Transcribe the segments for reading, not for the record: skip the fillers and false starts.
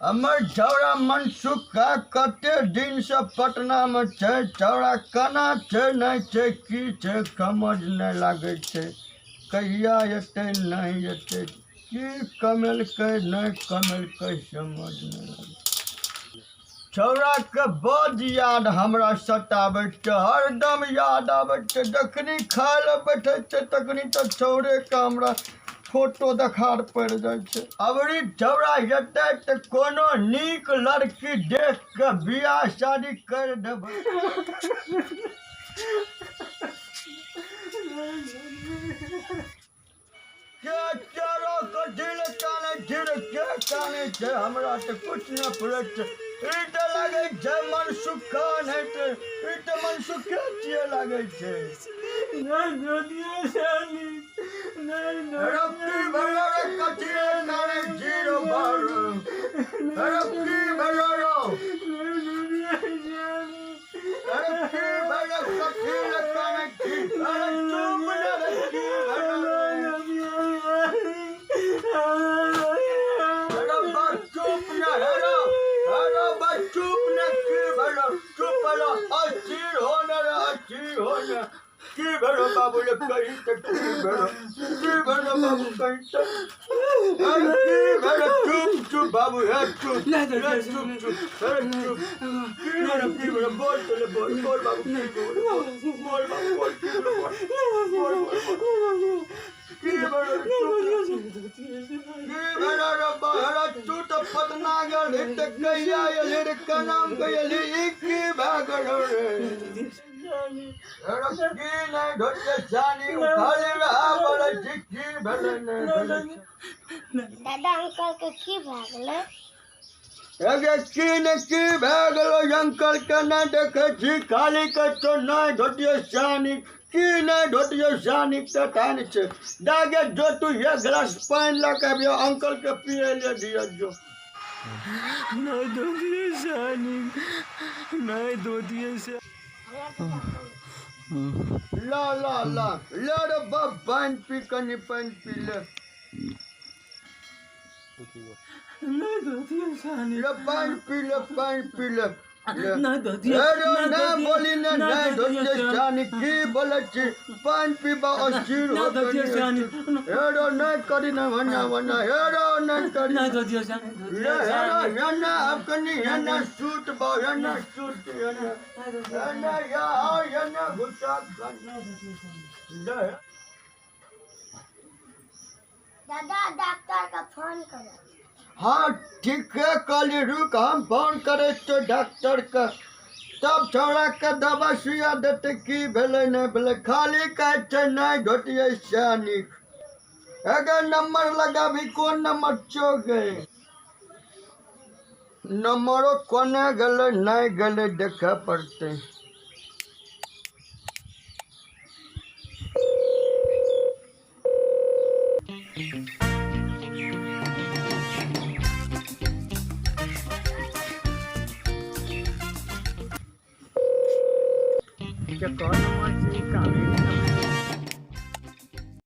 हमर छौड़ा मनसुख का कते दिन से पटना में छै। छौड़ा केना छै नहीं छै की छै समझ नहीं लागे छै। कहिया एते नहीं एते की कमेलकै नहीं कमेलकै समझ नहीं लागे। छौड़ा के बड़ याद हमरा सताबै छै, हरदम याद आबै छै। जखनी खाय ले बैठे छै तखनी तो छौड़े के हमरा फोटो देखार पड़ जाए छै। अबरी छौड़ा हेतै त कोनो नीक लड़की देख के बियाह शादी कर देबै। के चारो को दिल काने दिल के काने छै, हमरा त कुछ न फुरै छै। ई त लागे छै मनसुख खान है त ई त मनसुख के छिए लागे छै। नहीं जोदिए शानी नहीं रक्की भरो रे कथिए काने जीरो बारो रक्की भरो रक्की भरो कथिए काने जीरो चुप न रक्की भरो चुप न हेरो चुप न की भरो चुप भरो अस्थिर होना की भरो बाबू ने कही तक की भरो बाबू कही तक की भरो चुप बाबू है चुप की भरो बोल बाबू बोल बाबू की भरो तू तो पटना गल त कहिया एले रे कनाम कहिया एक भाग रे रक्की नहीं ढोटे जानी उखाले रहा बोले जिक्की भले नहीं दादा अंकल के की भागले एगे की भागलो अंकल के ना देखे छी खाली के तो नहीं ढोटियो जानी की नहीं ढोटियो जानी त तान छे दागे जो तू ये गिलास पानी ला के बियो अंकल के पिए ले दियो जो नहीं ढोटियो जानी नहीं ढोटियो से ला रे बाप पानी पी कनी पानी पी ले नहीं धोतिया सानी रे पानी पी ले ना धोतिया ना बोली ना नहीं धोतिया सानी की बोले छी पानी पीबा अस्थिर हो धोतिया सानी हेरो नहीं करी ना वना हेरो नहीं करी ना धोतिया सानी हेरो ना अपनी ना सूट बा ना सूट ना या गुस्सा करना दादा डॉक्टर का फोन करो। हाँ ठीक है कल रुक हम फोन करे तो डॉक्टर का तब छौड़ा के दवा सुइया देते की भेले नहीं भेले खाली कहते नहीं ढोटिए सैनिक अगर नंबर लगा भी कौन नंबर चो गए नंबरों कोने गले नहीं गले देखा पड़ते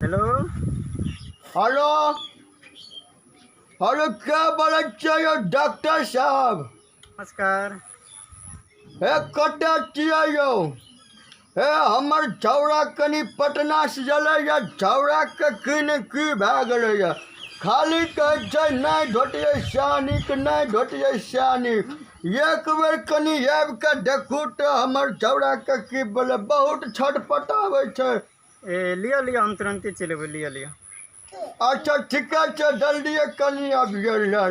हेलो हेलो क्या बोले चाहिए डॉक्टर साहब नमस्कार हे कटे चियो हे हमर छौड़ा कनी पटना से जले या छौड़ा के की भए गेले या खाली कहे छै नहीं ढोटिए सैनिक नहीं ढोटिए सैनिक एक बेर कनी आबि के देखू तो हमर छौड़ा के की बोले बहुत छटपटावे छै लिया हम तुरंत चलेबे लिया अच्छा ठीक है जल्दी कनी आबिए ला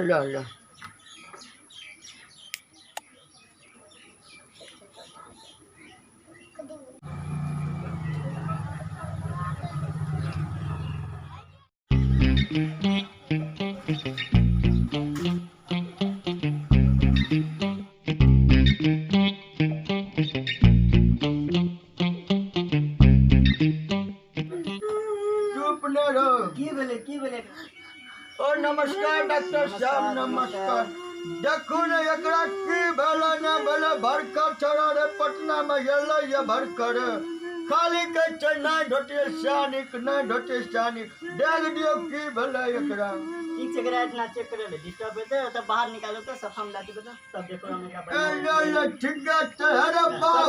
नमस्कार डॉक्टर साहब नमस्कार। देखू ने एकरा की भेलै न भेलै भरकर छोड़ा रे पटना में गेलै ये भरकर खाली कह छै नहीं ढोटिए सानिक नहीं ढोटिए सानिक देख दियो की भेलै एकरा। ठीक से करा इतना चेक करे ले डिस्टर्ब होते तो बाहर निकालो तो सफा में लाती बता तब देखो हमें क्या ए ये ठीक है अरे बाऊ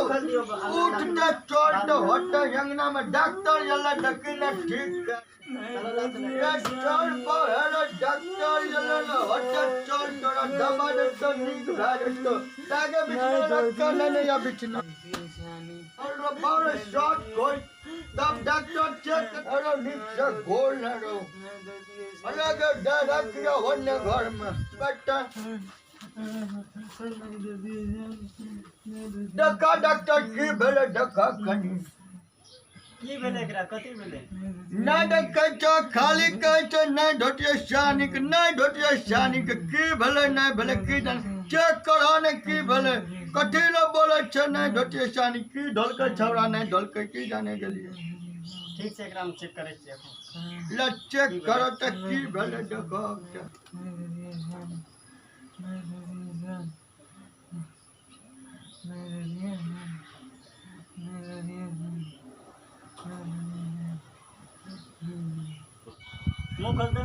उठ के चोर तो होता यंगना में डॉक्टर यला डकिन ठीक है चोर पर हेलो डॉक्टर यला होता चोर तोरा दबा दे तो नीक भाग तो तागे बिछना रखा नहीं या बिछना और बाऊ शॉट कोई तब डॉक्टर चेक करो नीक से गोल न रो अलग रख दिया होने घर में बेटा डका डॉक्टर की भेले डका कनी की भेले एकरा कथि भेले नहीं डकै छ खाली कहै छ नहीं ढोटिए सानिक नहीं ढोटिए सानिक की भेले नहीं भेले की जान चेक करो ने की भेले कथि ल बोले छ नहीं ढोटिए सानिक की ढोलकै छौरा नहीं ढोलकै की जाने के लिए ठीक से एकरा हम चेक करे छियै ल चेक करो त की भेले देखो मुंह खोल दे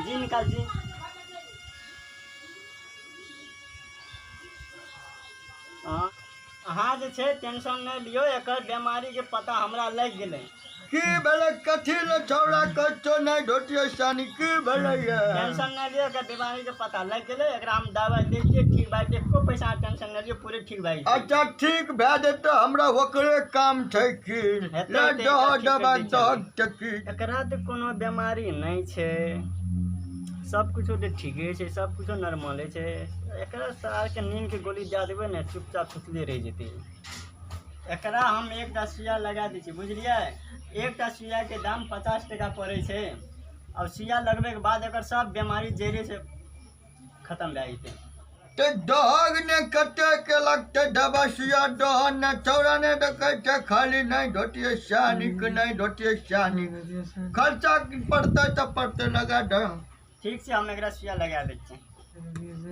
जी निकाल जी हाँ जे छै टेंशन नहीं लियो एकर बीमारी के पता हमरा लग गेलै की भेले कथि ल छौरा कछो नहीं ढोटिए सानिक की भेले ये टेंशन नहीं लियो एकर बीमारी के पता लग गेलै एकरा हम दवाई दै छियै ठीक भाई एको पैसा टेंशन नहीं लियो पूरे ठीक भाई अच्छा ठीक भए जेतै हमरा ओकरे काम छै की ले दवा की एकरा तो कोनो बीमारी नहीं छै सब कुछ तो ठीके छै सब कुछ नॉर्मल छै एकरा सार के नींद के गोली दे देबै ने चुपचाप सुतले रह जेतै एकरा हम एकटा सुइया लगा दै छी बुझलियै एकटा सुइया के दाम 50 टका पड़ै छै और सुइया लगबे के बाद एकर सब बीमारी जड़े से खत्म भए जेतै ते दहग ने कते के लगते दवा सुइया दहन ने छौरा ने देखै छै खाली नहीं ढोटिए सानिक नहीं ढोटिए सानिक खर्चा पड़ते तो पड़ते लगा दे ठीक से हम एकरा सुइया लगा दै छी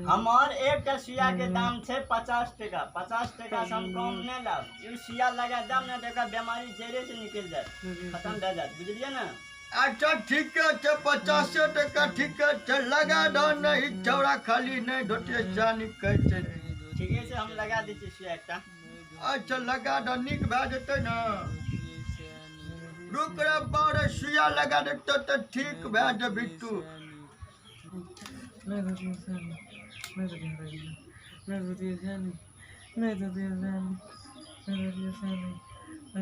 हमार एकटा सुइया के दाम छै 50 टका 50 टका से हम कम नहीं लाभ ई सुइया लगा दाम ना देखा बीमारी जड़े से निकल जाए खत्म भए जाए बुझलिए ना अच्छा ठीक है 50 टका ठीक है लगा दो नहीं छौरा खाली नहीं ढोटिए सानिक कहै छै ठीक है से हम लगा दै छी सुइया एकटा अच्छा लगा दो नीक भए जेतै ना रुक रे बारे सुइया लगा देतो तो ठीक भए जेबी तू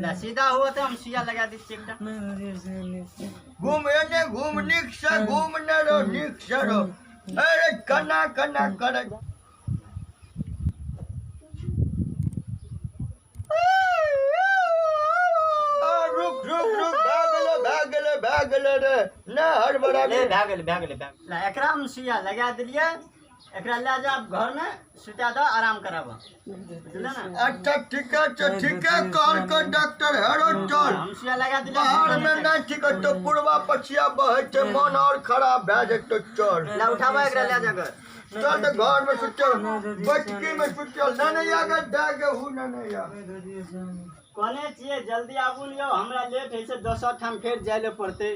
ला सीधा हुआ तो हम सुइया लगा दी एकटा घूम एने घूम नीक से घूम न रो नीक से रो अरे कना कना करे रुक रुक रुक भाग गेले रे ना हड़बड़ा ले भए गेलै ला एकरा हम सुइया लगा देलिए एकरा ले जा घर में सुता दो आराम कराबो बुझले ना अच्छा ठीक है कॉल कर डॉक्टर हेरो चल हम सुइया लगा देलिए बाहर में नहीं ठीक है तो पूर्वा पछिया बहे छै मन और खराब भए जेतो चल ला उठाबो एकरा ले जा घर चल तो घर में सुचल बैठकी में सुचल नहीं आगे दागे हु नहीं आ कोने छिए जल्दी आबू लियो हमरा लेट है से 10 ठाम फेर जाय ले पड़ते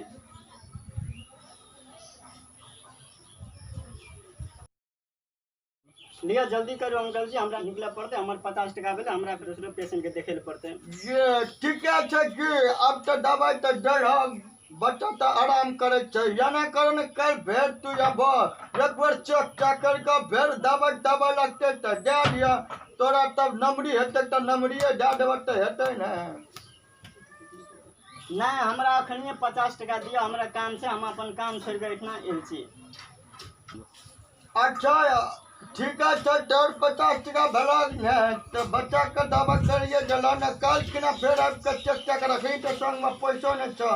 लियो जल्दी करो अंकल जी हमरा निकले पड़ते हमर 50 टका भेले हमरा फिर दूसरे पेशेंट के देखे ले पड़ते ये ठीक है कि अब तो दवाई तो दे बच्चा तो आराम करे छै या ना करो ने कल फेर तू अब एक बार चेक कर के फेर दवा लगते तो दे दिया तोरा तब नमरी हेते तो नमरिए दे देबे तो हेते ना नहीं हमरा अखनिए 50 टका दियो हमरा काम से हम अपन काम छोड़ के इतना एल छी अच्छा ठीक है तोर 50 टका भला है तो बच्चा के दवा करिए जला न कल किना फेर अब के चेक रखी तो संग में पैसो न छ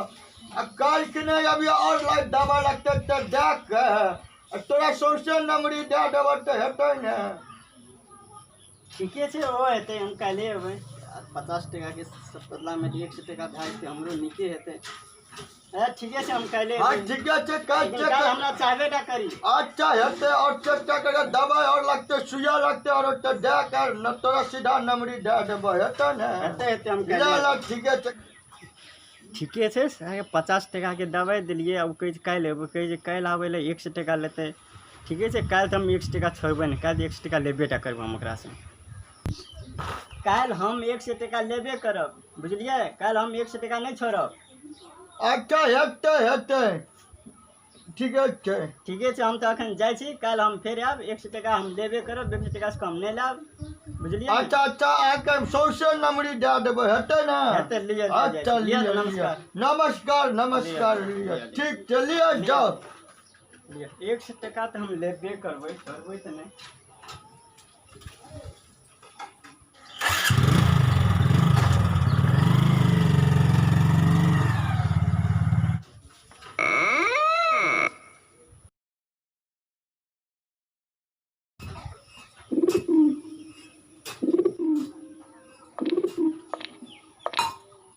आ कल किना अभी और लाइट दवा लगते तो देख के तोरा सौसे नमरी दे देबे तो हेते ना ठीके छै ओ हेते हम काले अबै 50 टका के बदला में 100 टका भाई हमरो नीके हेते ठीके छै हम काल्हि हाँ एबै। ठीके छै काल्हि लेकिन चेक काल्हि कर। हमरा चाहबे टा करी। अच्छा हेतै और चेक करके दवाई और लगते सुइया लगते और तो दे कर न तोरा सीधा नंबरी दे देबो हेतै ने। हेतै हम ले काल्हि ला ठीके छै। ठीके छै 50 टकाके दवाइ देलियै अब कहै छै काल्हि एबै कहै छै काल्हि आबै लए 100 टका लेतै। ठीके छै काल्हि तऽ हम 100 टका छोड़बै नहि काल्हि 100 टका लेबे टा करबै हम ओकरासँ। काल्हि हम 100 टका लेबे करब बुझलियै काल्हि हम 100 टका नहि छोड़ब। अच्छा हेतै हेतै ठीके छै। ठीके छै हम तऽ एखन जाइ छी काल्हि हम फेर आयब 100 टका हम लेबे करब 100 टकासँ कम नहि लेब बुझलियै। अच्छा अच्छा आके सौसे नंबरी दे देबै हेतै ने। हेतै लिअ अच्छा लिअ लिअ नमस्कार नमस्कार नमस्कार लिअ ठीक छै लिअ जाओ। लिअ 100 टका तऽ हम लेबे करबै छोड़बै तऽ नहि।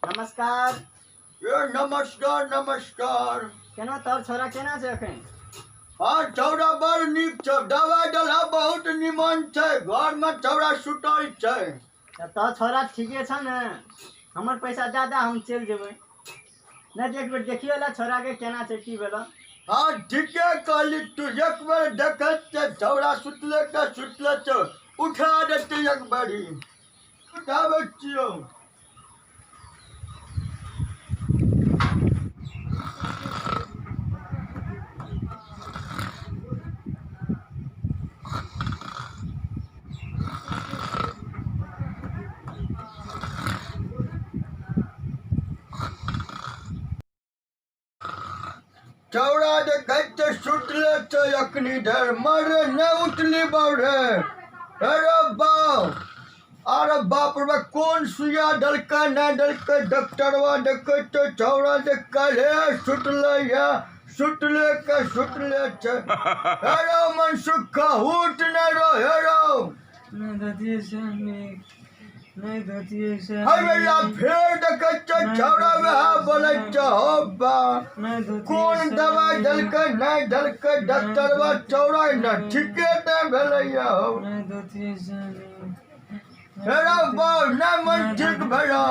नमस्कार। ए नमस्कार नमस्कार। केना तोहर छोरा केना छै एखन। हाँ छौड़ा बड़ नीक छै दवाई देलहा बहुत निमन छै घर में छौड़ा सुतल छै। तोहर छोरा ठीके छ ने हमर पैसा दे दे हम चलि जेबै। नहीं एक बेर देखियो ला छोरा के केना छै की भेलो। हाँ ठीके कहली तू एक बेर देखत छै छौड़ा सुतले के सुतले छै उठा देते एक बारी उठाबै छियौ। छौड़ा देखै छै सुतले छै अखनी देर मरे नहीं उठली बौरे। अरे बाप अरे बाप रे कौन सुइया डलकै नहीं डलकै डॉक्टरवा देखे तो छौड़ा देख काल्हे सुतले या सुतले के सुतले छै। हेरो मनसुखा उठ नहीं रो हेरो हमेला फेर देखे छै छौड़ा वह बोले छै हो बा कौन दवाई डलकै नहीं डलकै डॉक्टरवा छौड़ा न ठीके नहीं भेलैया हो। हेरो बा नहीं मन ठीक भेलो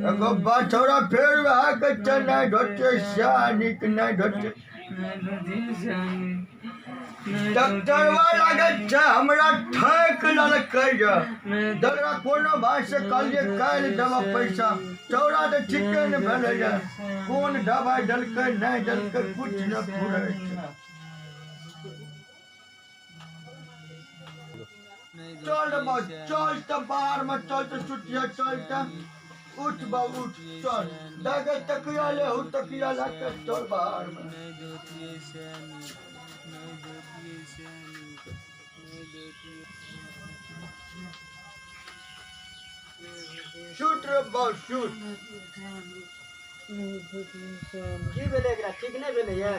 एगो बा छौड़ा फेर वह के छै नहीं ढोटे शानिक नहीं ढोटे डॉक्टरवा लागे छै हमरा ठैक ललकै या डरा कोनो भाई से कहलिए काल्हि देबा पैसा छौड़ा तो ठीके नहीं भेलैया कौन दवाई डलकै नहीं डलकै कुछ न फुरै छै। चल बा चल त बाहर में चल त सुतिया चल त उठ बा उठ चल दागे तकिया ले हूँ तकिया ला के चल बाहर में। शूट रे बा शूट की भेलै एकरा ठीक नहीं भेलै ये।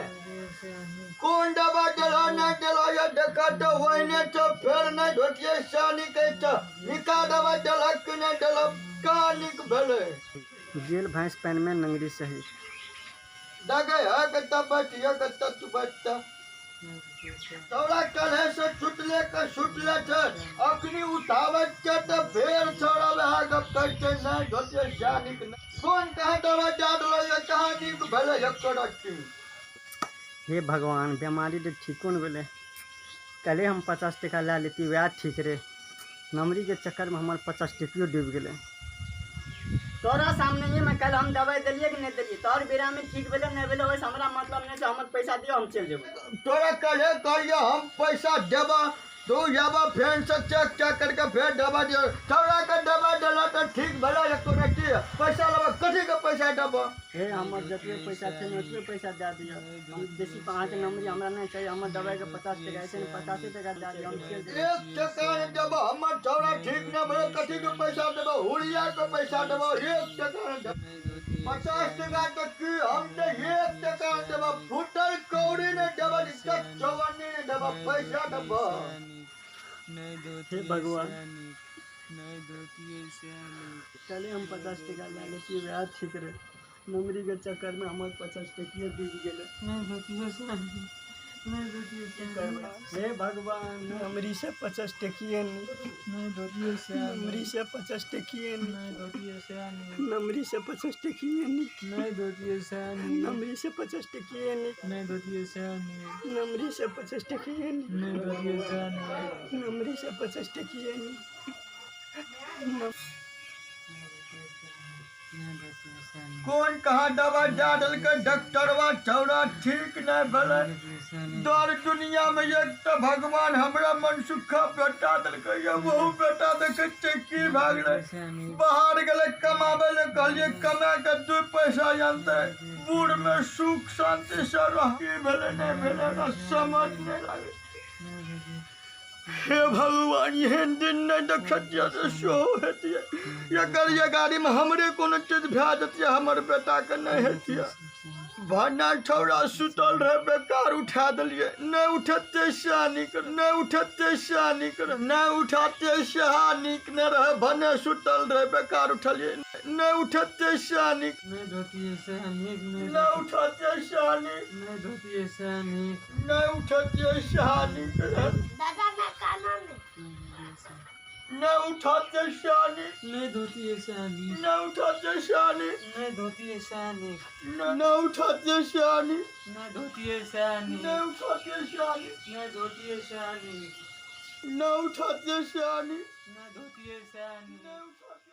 कौन दवा देला नहीं देला ये देखा तो होइने तो फेर नहीं ढोटिए शानी के तो निका दवा देला कि नहीं देला का निक भेले। गेल भैंस पैन में नंगरी सही। दागे है कत्ता बैठिए कत्ता तू बैठता छौड़ा कल्हे से सुतले छै अखनी उठावत छै त फेर छौड़ा वह गप कहै छै नहीं ढोटिए शानी के कौन कहा दवा दे देला ये कहा निक भेले एको रत्ती। हे भगवान बीमारी तो ठीको नहीं भेलै कल हम 50 टका ला लेती वह ठीक रहे नमरी के चक्कर में हमारे 50 टकियो डूब गए। तोरा सामने ही मैं कल हम दवाई दिलिए कि नहीं दिलिए तोहर बेरा में ठीक भेले नहीं भेले वैसे हमरा मतलब नहीं छै हमर पैसा दियो हम चल जेबै। तोरा कहे कहिए हम पैसा देबा तू जाबा फेर से चेक करके फेर दवा दियो छौड़ा के दवा देला तो ठीक भेला एको रत्ती पैसा लेबा कथी के पैसा देबा। हे हमर जतबे पैसा छै ओतबे पैसा दे दियो हम बेसी अहाँके नंबरी हमरा नहीं चाहिए हमर दवाई के 50 टका ऐसे 50 टका दे दियो हम चल जेबै। 1 टका नहीं देबा हमर छौड़ा ठीक न भेले कथी के पैसा देबा हुड़िया के पैसा देबा 1 टका नहीं देबा 50 टका तो की हम तो 1 टका देबा फुटल कौड़ी नहीं देबा इज्जत चौवन्नी नहीं देबा पैसा देबा। हे भगवान कल हम 50 टका ला लेती वह ठीक रहे। नमरी के चक्कर में हमारे 50 टकिया डूब गेले। नहीं धोतिए सानी, नहीं धोतिए सानी, हे भगवान, नमरी से 50 टकिया नहीं, नहीं धोतिए सानी, नमरी से 50 टकिया नहीं, नहीं धोतिए सानी, नमरी से 50 टकिया नहीं, नहीं धोतिए सानी, नमरी से 50 टकिया नहीं, नहीं धोतिए सानी, नमरी से 50 टकिया नहीं, नहीं धोतिए सानी, नमरी से 50 टकिया नहीं। नहीं धोतिए सानी, कौन कहा दवा डाल के डॉक्टरवा छौड़ा ठीक नहीं भले। धोतिए सानी, दर दुनिया में एक तो भगवान हमरा मन सुखा बेटा देलकै ये, वहू बेटा देखे चक्की भागले सानी, बाहर गेले कमाबे ले, कहलिए कमा के 2 पैसा जानते बूढ़ में सुख शांति से रह की भेले नहीं भेले ना समझ नहीं लगे। हे भगवान एहन दिन नहीं देखतिया से शो हेतिया, ये गाड़ी में हमरे कोनो चीज भे देतिया, हमर बेटा के नहीं हेतिया। भाना छौड़ा सुतल रहे बेकार उठा दिलिए, नहीं उठते सहानी कर, नहीं उठते सहानी कर, नहीं उठाते सहानी न रहे, भने सुतल रहे बेकार उठलिए, नहीं उठते सहानी, नहीं धोतिए सानी, नहीं उठते सहानी, नहीं धोतिए सानी, नहीं उठते सहानी कर, दादा मैं काना में नहीं उठाते सहानी, नहीं धोतिए सानी, नहीं उठाते सहानी, नहीं धोतिए सानी, नहीं उठाते सहानी, नहीं धोतिए सानी, नहीं उठाते सहानी, नहीं धोतिए सानी, नहीं उठाते सहानी, नहीं धोतिए सानी, नहीं उठाते